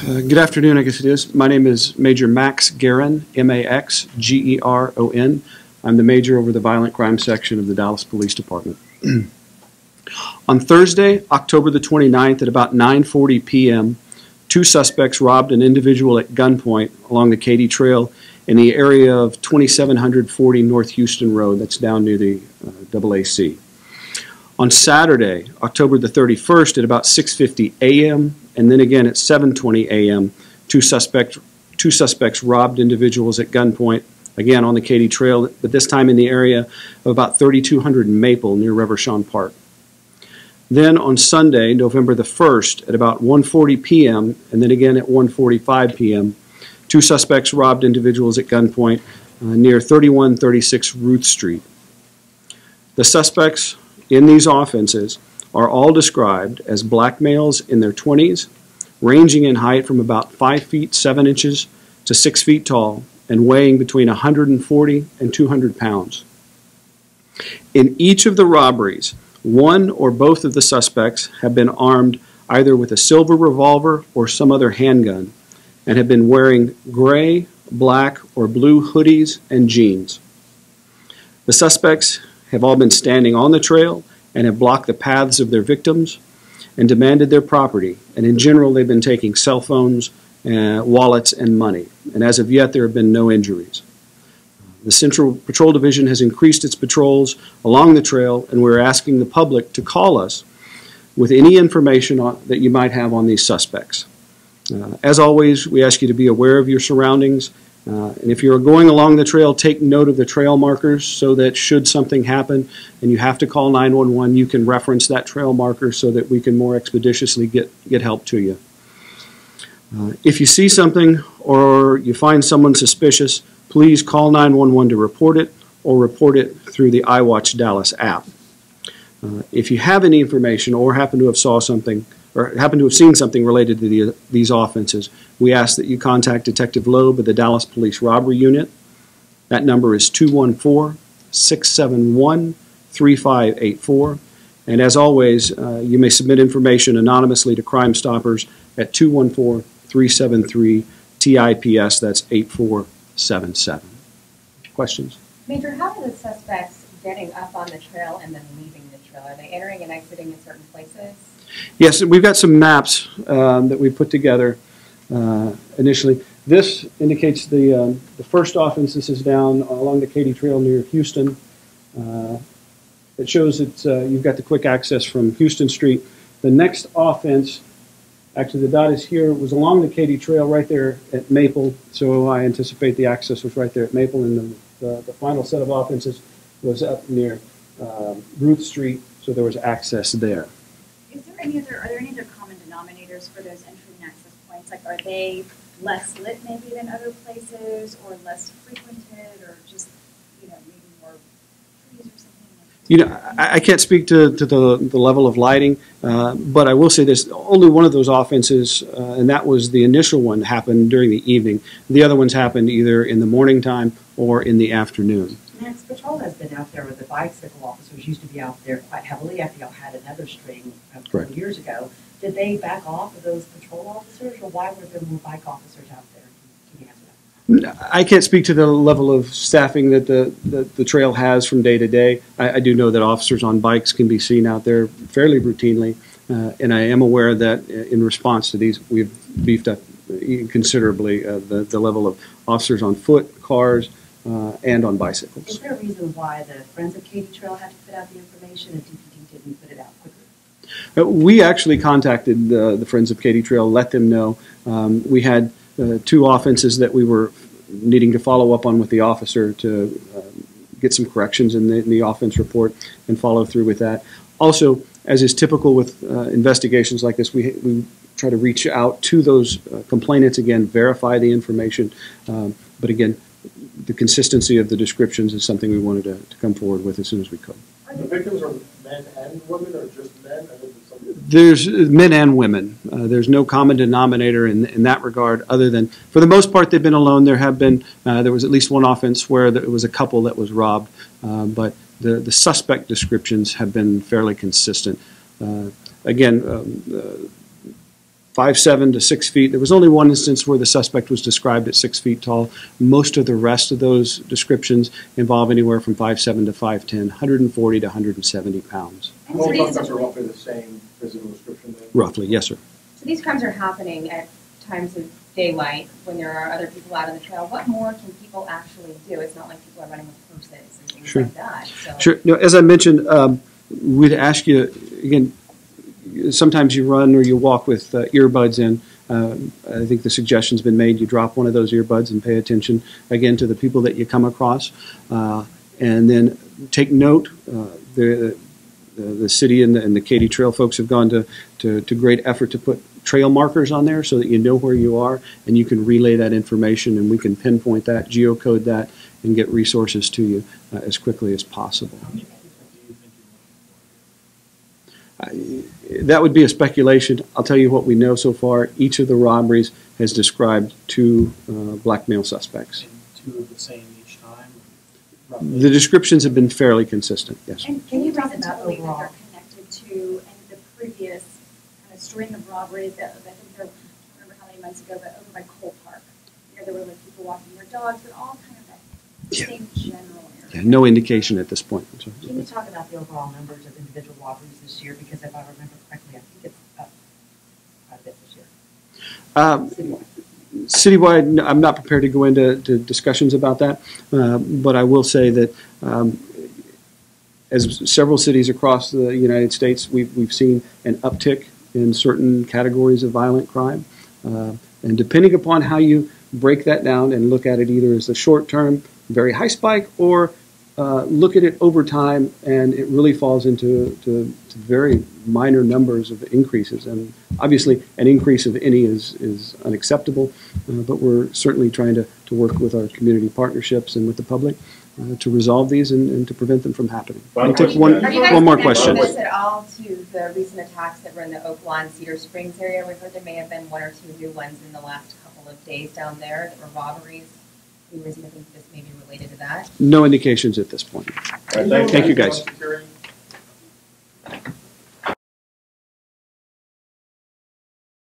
Good afternoon, I guess it is. My name is Major Max Geron, M-A-X-G-E-R-O-N. I'm the major over the violent crime section of the Dallas Police Department. On Thursday, October the 29th at about 9:40 p.m., two suspects robbed an individual at gunpoint along the Katy Trail in the area of 2740 North Houston Road. That's down near the AAC. On Saturday, October the 31st at about 6:50 a.m., and then again at 7:20 a.m., two suspects robbed individuals at gunpoint, again on the Katy Trail, but this time in the area of about 3200 Maple near Reverchon Park. Then on Sunday, November the 1st at about 1:40 p.m., and then again at 1:45 p.m., two suspects robbed individuals at gunpoint near 3136 Ruth Street. The suspects in these offenses are all described as black males in their 20s, ranging in height from about 5 feet 7 inches to 6 feet tall, and weighing between 140 and 200 pounds. In each of the robberies, one or both of the suspects have been armed either with a silver revolver or some other handgun, and have been wearing gray, black, or blue hoodies and jeans. The suspects have all been standing on the trail and have blocked the paths of their victims and demanded their property. And in general, they've been taking cell phones, wallets, and money. And as of yet, there have been no injuries. The Central Patrol Division has increased its patrols along the trail, and we're asking the public to call us with any information that you might have on these suspects. As always, we ask you to be aware of your surroundings. And if you're going along the trail, take note of the trail markers so that should something happen and you have to call 911, you can reference that trail marker so that we can more expeditiously get help to you. If you see something or you find someone suspicious, please call 911 to report it or report it through the iWatch Dallas app. If you have any information or happen to have saw something or happen to have seen something related to these offenses, we ask that you contact Detective Loeb of the Dallas Police Robbery Unit. That number is 214-671-3584. And as always, you may submit information anonymously to Crime Stoppers at 214-373-TIPS. That's 8477. Questions? Major, how are the suspects getting up on the trail and then leaving the trail? Are they entering and exiting in certain places? Yes, we've got some maps that we put together initially. This indicates the first offense. This is down along the Katy Trail near Houston. It shows that you've got the quick access from Houston Street. The next offense, actually the dot is here, was along the Katy Trail right there at Maple, so I anticipate the access was right there at Maple, and the final set of offenses was up near Ruth Street, so there was access there. Are there any other common denominators for those entry and access points? Like, are they less lit maybe than other places, or less frequented, or just, maybe more trees or something? I can't speak to the level of lighting, but I will say this: only one of those offenses, and that was the initial one, happened during the evening. The other ones happened either in the morning time or in the afternoon. Max, patrol has been out there with the bicycle officers, used to be out there quite heavily. I think y'all had another string a couple years ago. Did they back off of those patrol officers, or why were there more bike officers out there? Can you answer that? I can't speak to the level of staffing that the trail has from day to day. I do know that officers on bikes can be seen out there fairly routinely, and I am aware that in response to these, we've beefed up considerably the level of officers on foot, cars, and on bicycles. Is there a reason why the Friends of Katy Trail had to put out the information and DPD didn't put it out quicker? We actually contacted the Friends of Katy Trail, let them know. We had two offenses that we were needing to follow up on with the officer to get some corrections in the offense report and follow through with that. Also, as is typical with investigations like this, we try to reach out to those complainants again, verify the information, but again, the consistency of the descriptions is something we wanted to come forward with as soon as we could. The victims are men and women, or just men? There's men and women. There's no common denominator in that regard, other than, for the most part, they've been alone. There have been, there was at least one offense where it was a couple that was robbed, but the suspect descriptions have been fairly consistent. Again, 5'7" to 6 feet. There was only one instance where the suspect was described at 6 feet tall. Most of the rest of those descriptions involve anywhere from 5'7" to 5'10", 140 to 170 pounds. And All so these, suspects are roughly the same physical description then? Roughly, yes, sir. So these crimes are happening at times of daylight when there are other people out on the trail. What more can people actually do? It's not like people are running with purses and things Sure. like that. So. Sure. You know, as I mentioned, we'd ask you, again, sometimes you run or you walk with earbuds in. I think the suggestion's been made, you drop one of those earbuds and pay attention, again, to the people that you come across. And then take note. The city and the Katy Trail folks have gone to great effort to put trail markers on there so that you know where you are and you can relay that information, and we can pinpoint that, geocode that, and get resources to you as quickly as possible. How many people do you think you're looking for? That would be a speculation. I'll tell you what we know so far. Each of the robberies has described 2 black male suspects. And 2 of the same each time? The descriptions have been fairly consistent, yes. and can you reason to about believe that overall? they're connected to any of the previous kind of string of robberies that, I think there, I don't remember how many months ago, but over by Cole Park. You know, there were like people walking their dogs, but all kind of that same general area. Yeah, no indication at this point. So, Can you talk about the overall numbers of individual robberies this year? Because if I remember correctly, I think it's up quite a bit this year. Citywide. Citywide, I'm not prepared to go into discussions about that, but I will say that as several cities across the United States, we've seen an uptick in certain categories of violent crime. And depending upon how you break that down and look at it either as a short-term, very high spike, or look at it over time, and it really falls into very minor numbers of increases. And obviously, an increase of any is unacceptable, but we're certainly trying to work with our community partnerships and with the public to resolve these and to prevent them from happening. Well, I'll take Are you one guys more connecting question. this at all to the recent attacks that were in the Oak Lawn, Cedar Springs area? We've heard there may have been 1 or 2 new ones in the last couple of days down there that were robberies. Any reason to think this may be related to that? No indications at this point. All right, Thank you, guys. Security.